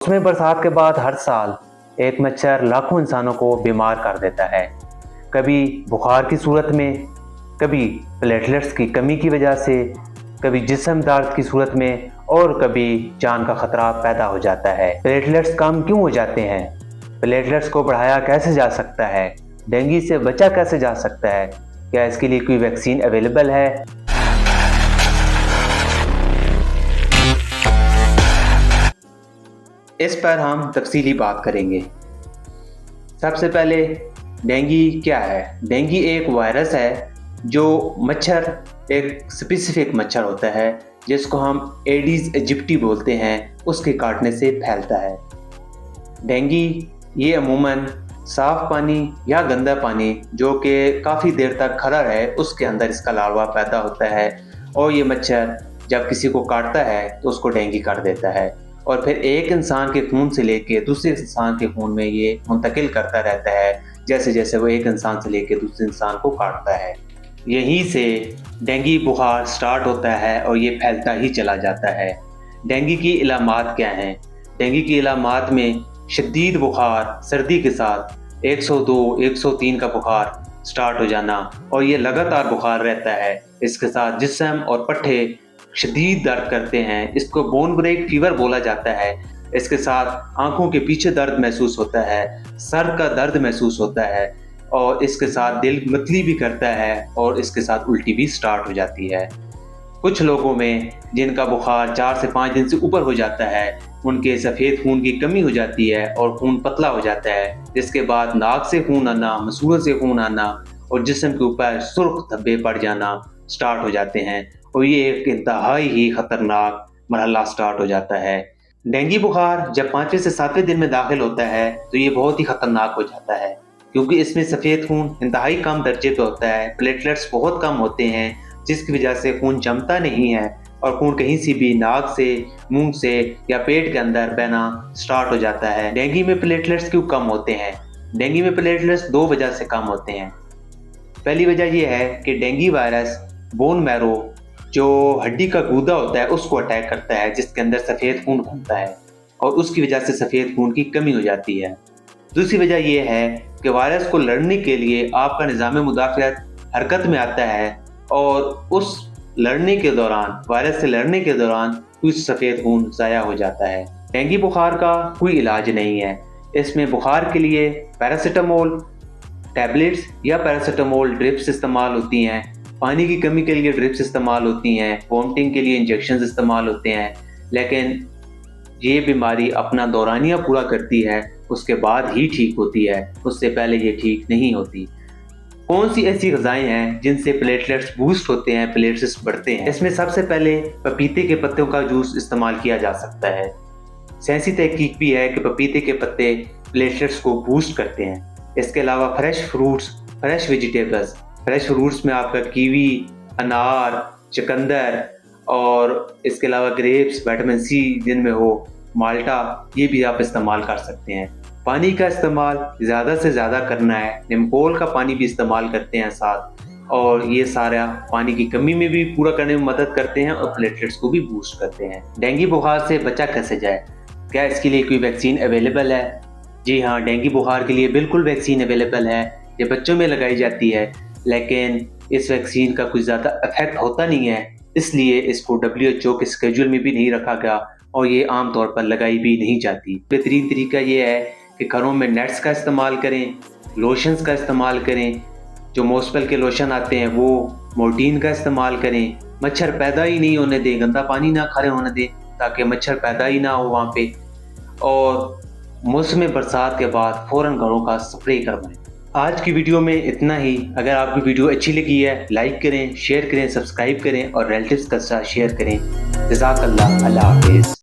मौसमी बरसात के बाद हर साल एक मच्छर लाखों इंसानों को बीमार कर देता है। कभी बुखार की सूरत में, कभी प्लेटलेट्स की कमी की वजह से, कभी जिस्म दर्द की सूरत में और कभी जान का खतरा पैदा हो जाता है। प्लेटलेट्स कम क्यों हो जाते हैं? प्लेटलेट्स को बढ़ाया कैसे जा सकता है? डेंगू से बचा कैसे जा सकता है? क्या इसके लिए कोई वैक्सीन अवेलेबल है? इस पर हम तफसीली बात करेंगे। सबसे पहले डेंगू क्या है? डेंगू एक वायरस है जो मच्छर, एक स्पेसिफिक मच्छर होता है जिसको हम एडिस एजिप्टी बोलते हैं, उसके काटने से फैलता है। डेंगू ये अमूमन साफ पानी या गंदा पानी जो कि काफ़ी देर तक खड़ा रहे उसके अंदर इसका लार्वा पैदा होता है और ये मच्छर जब किसी को काटता है तो उसको डेंगू कर देता है और फिर एक इंसान के खून से लेके दूसरे इंसान के खून में ये मुंतकिल करता रहता है जैसे जैसे वो एक इंसान से लेके दूसरे इंसान को काटता है। यहीं से डेंगू बुखार स्टार्ट होता है और ये फैलता ही चला जाता है। डेंगू की इलामात क्या हैं? डेंगू की इलामात में शदीद बुखार, सर्दी के साथ 102, 103 का बुखार स्टार्ट हो जाना और ये लगातार बुखार रहता है। इसके साथ जिस्म और पट्टे शदीद दर्द करते हैं, इसको बोन ब्रेक फीवर बोला जाता है। इसके साथ आंखों के पीछे दर्द महसूस होता है, सर का दर्द महसूस होता है और इसके साथ दिल मतली भी करता है और इसके साथ उल्टी भी स्टार्ट हो जाती है। कुछ लोगों में जिनका बुखार 4 से 5 दिन से ऊपर हो जाता है उनके सफ़ेद खून की कमी हो जाती है और खून पतला हो जाता है, जिसके बाद नाक से खून आना, मसूड़ों से खून आना और जिस्म के ऊपर सुर्ख धब्बे पड़ जाना स्टार्ट हो जाते हैं और ये एक इंतहाई ही खतरनाक मरहला स्टार्ट हो जाता है। डेंगू बुखार जब 5वें से 7वें दिन में दाखिल होता है तो ये बहुत ही खतरनाक हो जाता है क्योंकि इसमें सफ़ेद खून इंतहाई कम दर्जे पे होता है, प्लेटलेट्स बहुत कम होते हैं जिसकी वजह से खून जमता नहीं है और खून कहीं से भी नाक से, मुंह से या पेट के अंदर बहना स्टार्ट हो जाता है। डेंगू में प्लेटलेट्स क्यों कम होते हैं? डेंगू में प्लेटलेट्स 2 वजह से कम होते हैं। पहली वजह यह है कि डेंगू वायरस बोन मैरो जो हड्डी का गूदा होता है उसको अटैक करता है जिसके अंदर सफ़ेद खून बनता है और उसकी वजह से सफ़ेद खून की कमी हो जाती है। दूसरी वजह यह है कि वायरस को लड़ने के लिए आपका निज़ाम मुदाफ़ियत हरकत में आता है और उस लड़ने के दौरान, वायरस से लड़ने के दौरान कुछ सफ़ेद खून ज़ाया हो जाता है। डेंगू बुखार का कोई इलाज नहीं है। इसमें बुखार के लिए पैरासीटामोल टैबलेट्स या पैरासीटामोल ड्रिप्स इस्तेमाल होती हैं, पानी की कमी के लिए ड्रिप्स इस्तेमाल होती हैं, वॉमिटिंग के लिए इंजेक्शंस इस्तेमाल होते हैं, लेकिन ये बीमारी अपना दौरानिया पूरा करती है उसके बाद ही ठीक होती है, उससे पहले ये ठीक नहीं होती। कौन सी ऐसी ग़िज़ाएँ हैं जिनसे प्लेटलेट्स बूस्ट होते हैं, प्लेटलेट्स बढ़ते हैं? इसमें सबसे पहले पपीते के पत्तों का जूस इस्तेमाल किया जा सकता है। साइंसी तहकीक भी है कि पपीते के पत्ते प्लेटलेट्स को बूस्ट करते हैं। इसके अलावा fresh fruits, fresh vegetables, fresh fruits में आपका कीवी, अनार, चुकंदर और इसके अलावा ग्रेप्स, विटामिन सी जिनमें हो, माल्टा, ये भी आप इस्तेमाल कर सकते हैं। पानी का इस्तेमाल ज़्यादा से ज़्यादा करना है, निम्कोल का पानी भी इस्तेमाल करते हैं साथ, और ये सारा पानी की कमी में भी पूरा करने में मदद करते हैं और प्लेटलेट्स को भी बूस्ट करते हैं। डेंगू बुखार से बचा कैसे जाए? क्या इसके लिए कोई वैक्सीन अवेलेबल है? जी हाँ, डेंगू बुखार के लिए बिल्कुल वैक्सीन अवेलेबल है। ये बच्चों में लगाई जाती है लेकिन इस वैक्सीन का कुछ ज़्यादा इफेक्ट होता नहीं है, इसलिए इसको WHO के स्केड्यूल में भी नहीं रखा गया और ये आम तौर पर लगाई भी नहीं जाती। बेहतरीन तरीका ये है कि घरों में नेट्स का इस्तेमाल करें, लोशंस का इस्तेमाल करें, जो मॉस्पेल के लोशन आते हैं वो, मोर्टीन का इस्तेमाल करें। मच्छर पैदा ही नहीं होने दें, गंदा पानी ना खड़े होने दें ताकि मच्छर पैदा ही ना हो वहाँ पे, और मौसम बरसात के बाद फ़ौरन घरों का स्प्रे करवाएं। आज की वीडियो में इतना ही। अगर आपकी वीडियो अच्छी लगी है लाइक करें, शेयर करें, सब्सक्राइब करें और रिलेटिव्स के साथ शेयर करें। जज़ाकल्लाह, अल्लाह हाफ़िज़।